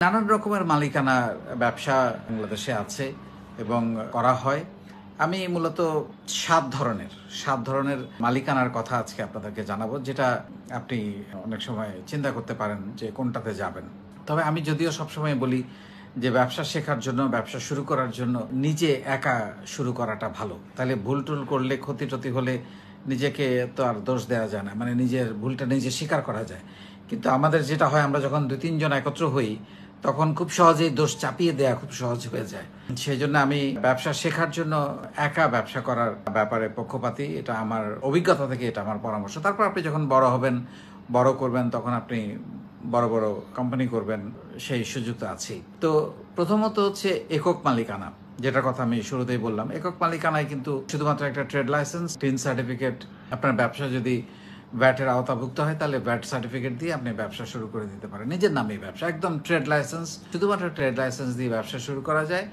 নানান রকমের মালিকানা ব্যবসা বাংলাদেশে আছে এবং করা হয়। আমি মূলত সাত ধরনের মালিকানার কথা আজকে আপনাদেরকে জানাবো, যেটা আপনি অনেক সময় চিন্তা করতে পারেন যে কোনটাতে যাবেন। তবে আমি যদিও সবসময় বলি যে ব্যবসা শেখার জন্য, ব্যবসা শুরু করার জন্য নিজে একা শুরু করাটা ভালো। তাহলে ভুল টুল করলে, ক্ষতি টতি হলে নিজেকে তো আর দোষ দেওয়া যায় না, মানে নিজের ভুলটা নিজে স্বীকার করা যায়। কিন্তু আমাদের যেটা হয়, আমরা যখন 2-3 জন একত্র হই তখন খুব সহজেই দোষ চাপিয়ে দেওয়া খুব সহজ হয়ে যায়। সেই জন্য আমি ব্যবসা শেখার জন্য একা ব্যবসা করার ব্যাপারে পক্ষপাতী। এটা আমার অভিজ্ঞতা থেকে, এটা আমার পরামর্শ। তারপর আপনি যখন বড় হবেন, বড় করবেন, তখন আপনি বড় বড় কোম্পানি করবেন, সেই সুযোগ তো আছেই। তো প্রথমত হচ্ছে একক মালিকানা, যেটার কথা আমি শুরুতেই বললাম। একক মালিকানায় কিন্তু শুধুমাত্র একটা ট্রেড লাইসেন্স, টিন সার্টিফিকেট, আপনার ব্যবসা যদি ভ্যাটের আওতাভুক্ত হয় তাহলে ভ্যাট সার্টিফিকেট দিয়ে আপনি ব্যবসা শুরু করে দিতে পারেন। নিজের নামেই ব্যবসা, একদম ট্রেড লাইসেন্স, শুধুমাত্র ট্রেড লাইসেন্স দিয়ে ব্যবসা শুরু করা যায়।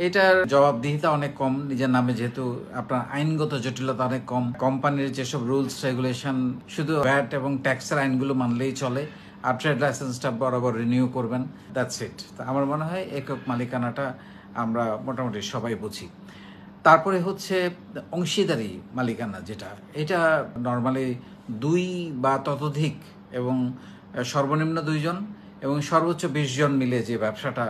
এটার জবাবদিহিতা অনেক কম, নিজের নামে যেহেতু আপনার আইনগত জটিলতা অনেক কম। কোম্পানির যেসব রুলস রেগুলেশন, শুধু ভ্যাট এবং ট্যাক্সের আইনগুলো মানলেই চলে। আর ট্রেড লাইসেন্সটা বরাবর রিনিউ করবেন, দ্যাটস ইট। তা আমার মনে হয় একক মালিকানাটা আমরা মোটামুটি সবাই বুঝি। তারপরে হচ্ছে অংশীদারি মালিকানা, যেটা এটা নর্মালি 2 বা ততোধিক এবং সর্বনিম্ন 2 জন এবং সর্বোচ্চ 20 জন মিলে যে ব্যবসাটা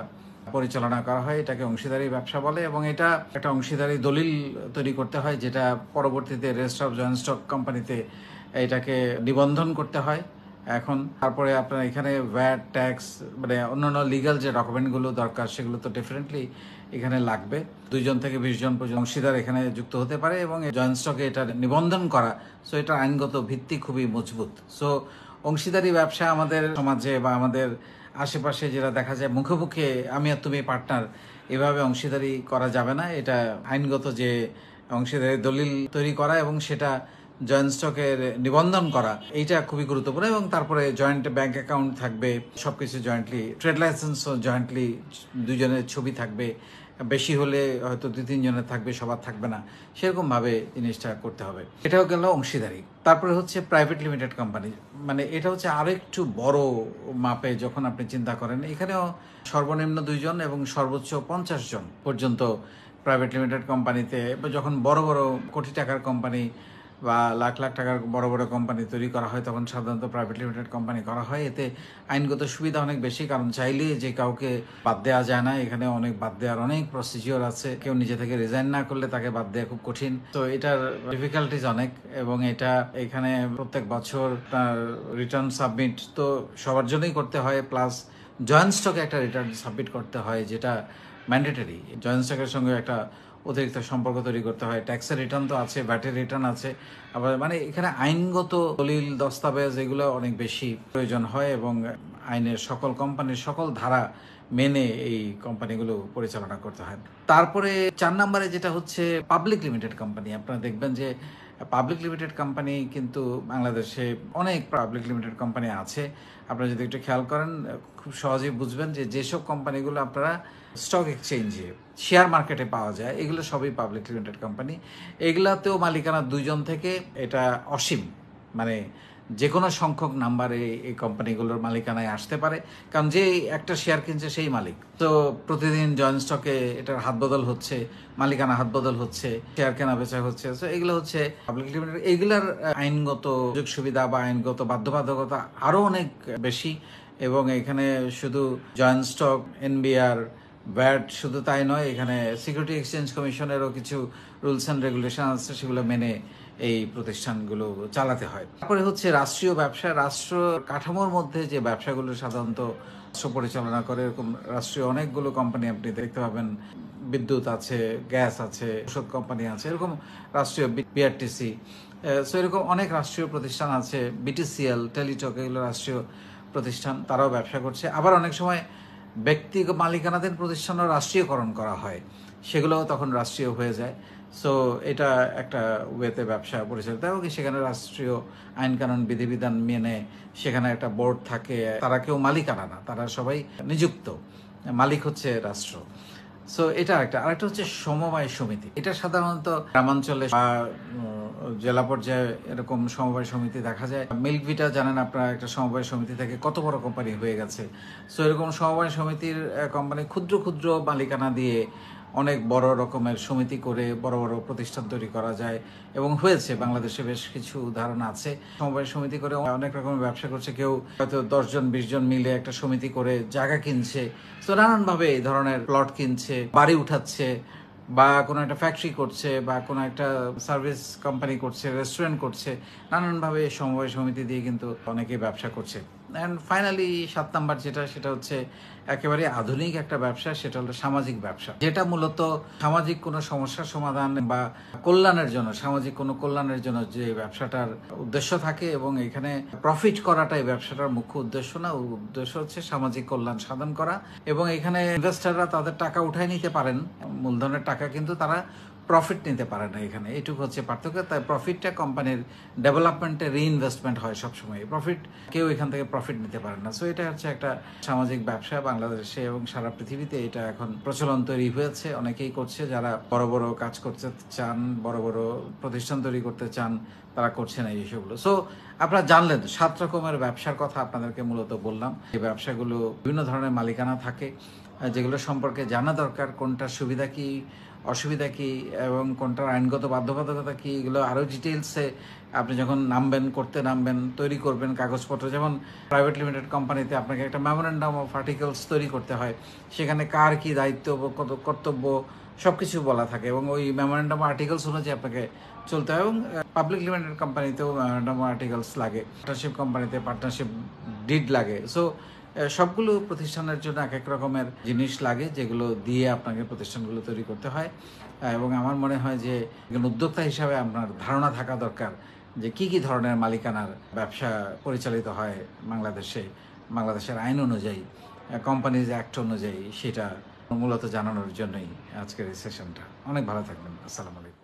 পরিচালনা করা হয় এটাকে অংশীদারি ব্যবসা বলে। এবং এটা একটা অংশীদারি দলিল তৈরি করতে হয়, যেটা পরবর্তীতে রেজিস্ট্রার অফ জয়েন্ট স্টক কোম্পানিতে এটাকে নিবন্ধন করতে হয়। এখন তারপরে আপনার এখানে ভ্যাট, ট্যাক্স, মানে অন্যান্য লিগ্যাল যে ডকুমেন্টগুলো দরকার সেগুলো তো ডেফিনেটলি এখানে লাগবে। 2 জন থেকে 20 জন পর্যন্ত অংশীদার এখানে যুক্ত হতে পারে এবং জয়েন্ট স্টকে এটা নিবন্ধন করা। সো এটার আইনগত ভিত্তি খুবই মজবুত। সো অংশীদারি ব্যবসা আমাদের সমাজে বা আমাদের আশেপাশে যেটা দেখা যায়, মুখে মুখে আমি আর তুমি পার্টনার, এভাবে অংশীদারি করা যাবে না। এটা আইনগত যে অংশীদারি দলিল তৈরি করা এবং সেটা জয়েন্ট স্টকের নিবন্ধন করা, এইটা খুবই গুরুত্বপূর্ণ। এবং তারপরে জয়েন্ট ব্যাংক অ্যাকাউন্ট থাকবে, সবকিছু জয়েন্টলি, ট্রেড লাইসেন্সও জয়েন্টলি, 2 জনের ছবি থাকবে। বেশি হলে হয়তো 2-3 জনের থাকবে, সবার থাকবে না। সেরকম ভাবে জিনিসটা করতে হবে। এটাও গেল অংশীদারি। তারপরে হচ্ছে প্রাইভেট লিমিটেড কোম্পানি, মানে এটা হচ্ছে আরো একটু বড় মাপে যখন আপনি চিন্তা করেন। এখানেও সর্বনিম্ন 2 জন এবং সর্বোচ্চ 50 জন পর্যন্ত প্রাইভেট লিমিটেড কোম্পানিতে, যখন বড় বড় কোটি টাকার কোম্পানি বা লাখ লাখ টাকার বড় বড় কোম্পানি তৈরি করা হয় তখন সাধারণত প্রাইভেট লিমিটেড কোম্পানি করা হয়। এতে আইনগত সুবিধা অনেক বেশি, কারণ চাইলে যে কাউকে বাদ দেওয়া যায় না। এখানে অনেক বাদ দেওয়ার অনেক প্রসিজিওর আছে। কেউ নিজে থেকে রিজাইন না করলে তাকে বাদ দেওয়া খুব কঠিন। তো এটার ডিফিকাল্টিজ অনেক। এবং এটা এখানে প্রত্যেক বছর তার রিটার্ন সাবমিট তো সবার জন্যই করতে হয়, প্লাস জয়েন্ট স্টকে একটা রিটার্ন সাবমিট করতে হয়, যেটা ম্যান্ডেটরি। জয়েন্ট স্টকের সঙ্গে একটা অতিরিক্ত সম্পর্ক তৈরি করতে হয়। ট্যাক্সের রিটার্ন তো আছে, ভ্যাটের রিটার্ন আছে। আবার মানে এখানে আইনগত দলিল, দস্তাবেজ, এগুলো অনেক বেশি প্রয়োজন হয় এবং আইনের সকল কোম্পানির সকল ধারা মেনে এই কোম্পানিগুলো পরিচালনা করতে হয়। তারপরে 4 নম্বরে যেটা হচ্ছে পাবলিক লিমিটেড কোম্পানি। আপনারা দেখবেন যে পাবলিক লিমিটেড কোম্পানি কিন্তু বাংলাদেশে অনেক পাবলিক লিমিটেড কোম্পানি আছে। আপনারা যদি একটু খেয়াল করেন খুব সহজেই বুঝবেন যে যেসব কোম্পানিগুলো আপনারা স্টক এক্সচেঞ্জে, শেয়ার মার্কেটে পাওয়া যায়, এগুলো সবই পাবলিক লিমিটেড কোম্পানি। এগুলাতেও মালিকানা 2 জন থেকে এটা অসীম, মানে যে কোনো সংখ্যক নাম্বারে এই কোম্পানিগুলোর মালিকানায় আসতে পারে, কারণ যে একটা শেয়ার কিনছে সেই মালিক। তো প্রতিদিন জয়েন্ট স্টকে এটার হাত বদল হচ্ছে, মালিকানা হাত বদল হচ্ছে, শেয়ার কেনা বেচা হচ্ছে। তো এগুলো হচ্ছে পাবলিক লিমিটেড। এগুলার আইনগত সুযোগ সুবিধা বা আইনগত বাধ্যবাধকতা আরও অনেক বেশি। এবং এখানে শুধু জয়েন্ট স্টক, এনবিআর, ভ্যাট শুধু তাই নয়, এখানে সিকিউরিটি এক্সচেঞ্জ কমিশনেরও কিছু রুলস অ্যান্ড রেগুলেশন আছে, সেগুলো মেনে এই প্রতিষ্ঠানগুলো চালাতে হয়। তারপরে হচ্ছে রাষ্ট্রীয় ব্যবসা। রাষ্ট্র কাঠামোর মধ্যে যে ব্যবসাগুলো সাধারণত রাষ্ট্র পরিচালনা করে, এরকম রাষ্ট্রীয় অনেকগুলো কোম্পানি আপনি দেখতে পাবেন। বিদ্যুৎ আছে, গ্যাস আছে, ওষুধ কোম্পানি আছে, এরকম রাষ্ট্রীয়, বিআরটিসি। সো এরকম অনেক রাষ্ট্রীয় প্রতিষ্ঠান আছে, বিটিসিএল, টেলিটক, এগুলো রাষ্ট্রীয় প্রতিষ্ঠান, তারাও ব্যবসা করছে। আবার অনেক সময় ব্যক্তিগত মালিকানাধীন প্রতিষ্ঠানও রাষ্ট্রীয়করণ করা হয়, সেগুলোও তখন রাষ্ট্রীয় হয়ে যায়। সো এটা একটা ওয়েতে ব্যবসা পরিচালিত এবং সেখানে রাষ্ট্রীয় আইনকানুন, বিধিবিধান মেনে সেখানে একটা বোর্ড থাকে। তারা কেউ মালিকানা না, তারা সবাই নিযুক্ত, মালিক হচ্ছে রাষ্ট্র। সো এটা আরেকটা হচ্ছে সমবায় সমিতি। এটা সাধারণত গ্রামাঞ্চলে বা জেলা পর্যায়ে এরকম সমবায় সমিতি দেখা যায়। মিল্ক ভিটা জানেন আপনারা, একটা সমবায় সমিতি থেকে কত বড় কোম্পানি হয়ে গেছে। সো এরকম সমবায় সমিতির কোম্পানি ক্ষুদ্র ক্ষুদ্র মালিকানা দিয়ে অনেক বড় রকমের সমিতি করে বড় বড় প্রতিষ্ঠান তৈরি করা যায় এবং হয়েছে। বাংলাদেশে বেশ কিছু উদাহরণ আছে। সমবায় সমিতি করে অনেক রকমের ব্যবসা করছে। কেউ হয়তো 10 জন 20 জন মিলে একটা সমিতি করে জায়গা কিনছে, তো নানানভাবে এই ধরনের প্লট কিনছে, বাড়ি উঠাচ্ছে, বা কোনো একটা ফ্যাক্টরি করছে, বা কোনো একটা সার্ভিস কোম্পানি করছে, রেস্টুরেন্ট করছে। নানানভাবে সমবায় সমিতি দিয়ে কিন্তু অনেকেই ব্যবসা করছে। অ্যান্ড ফাইনালি 7 নাম্বার যেটা, সেটা হচ্ছে একেবারে আধুনিক একটা ব্যবসা, সেটা হলো সামাজিক ব্যবসা, যেটা মূলত সামাজিক কোনো সমস্যার সমাধান বা কল্যাণের জন্য, সামাজিক কোনো কল্যাণের জন্য যে ব্যবসাটার উদ্দেশ্য থাকে, এবং এখানে প্রফিট করাটাই ব্যবসাটার মুখ্য উদ্দেশ্য না। উদ্দেশ্য হচ্ছে সামাজিক কল্যাণ সাধন করা, এবং এখানে ইনভেস্টররা তাদের টাকা উঠায় নিতে পারেন, মূলধনের টাকা, কিন্তু তারা প্রফিট নিতে পারে না। এখানে এইটুকু হচ্ছে পার্থক্য। তাই প্রফিটটা কোম্পানির ডেভেলপমেন্টে রিইনভেস্টমেন্ট হয় সবসময়। প্রফিট কেউ এখান থেকে প্রফিট নিতে পারে না। সো এটা হচ্ছে একটা সামাজিক ব্যবসা বাংলাদেশে এবং সারা পৃথিবীতে। এটা এখন প্রচলন তৈরি হয়েছে, অনেকেই করছে। যারা বড় বড় কাজ করতে চান, বড় বড় প্রতিষ্ঠান তৈরি করতে চান, তারা করছে না এইসবগুলো। সো আপনারা জানলেন 7 রকমের ব্যবসার কথা আপনাদেরকে মূলত বললাম। এই ব্যবসাগুলো বিভিন্ন ধরনের মালিকানা থাকে, যেগুলো সম্পর্কে জানা দরকার, কোনটার সুবিধা কি, অসুবিধা কি, এবং কোনটার আইনগত বাধ্যবাধকতা কি, এগুলো আরও ডিটেলসে আপনি যখন করতে নামবেন, তৈরি করবেন কাগজপত্র। যেমন প্রাইভেট লিমিটেড কোম্পানিতে আপনাকে একটা মেমোরেন্ডাম অফ আর্টিকেলস তৈরি করতে হয়, সেখানে কার কি দায়িত্ব, কত কর্তব্য, সব কিছু বলা থাকে, এবং ওই মেমোরেন্ডাম আর্টিকেলস অনুযায়ী আপনাকে চলতে হয়। এবং পাবলিক লিমিটেড কোম্পানিতেও মেমোরেন্ডাম আর্টিকেলস লাগে, পার্টনারশিপ কোম্পানিতে পার্টনারশিপ ডিড লাগে। সো সবগুলো প্রতিষ্ঠানের জন্য এক এক রকমের জিনিস লাগে, যেগুলো দিয়ে আপনাকে প্রতিষ্ঠানগুলো তৈরি করতে হয়। এবং আমার মনে হয় যে উদ্যোক্তা হিসাবে আপনার ধারণা থাকা দরকার যে কি কি ধরনের মালিকানার ব্যবসা পরিচালিত হয় বাংলাদেশের আইন অনুযায়ী, কোম্পানিজ অ্যাক্ট অনুযায়ী। সেটা মূলত জানানোর জন্যই আজকের এই সেশনটা। অনেক ভালো থাকবেন। আসসালামু আলাইকুম।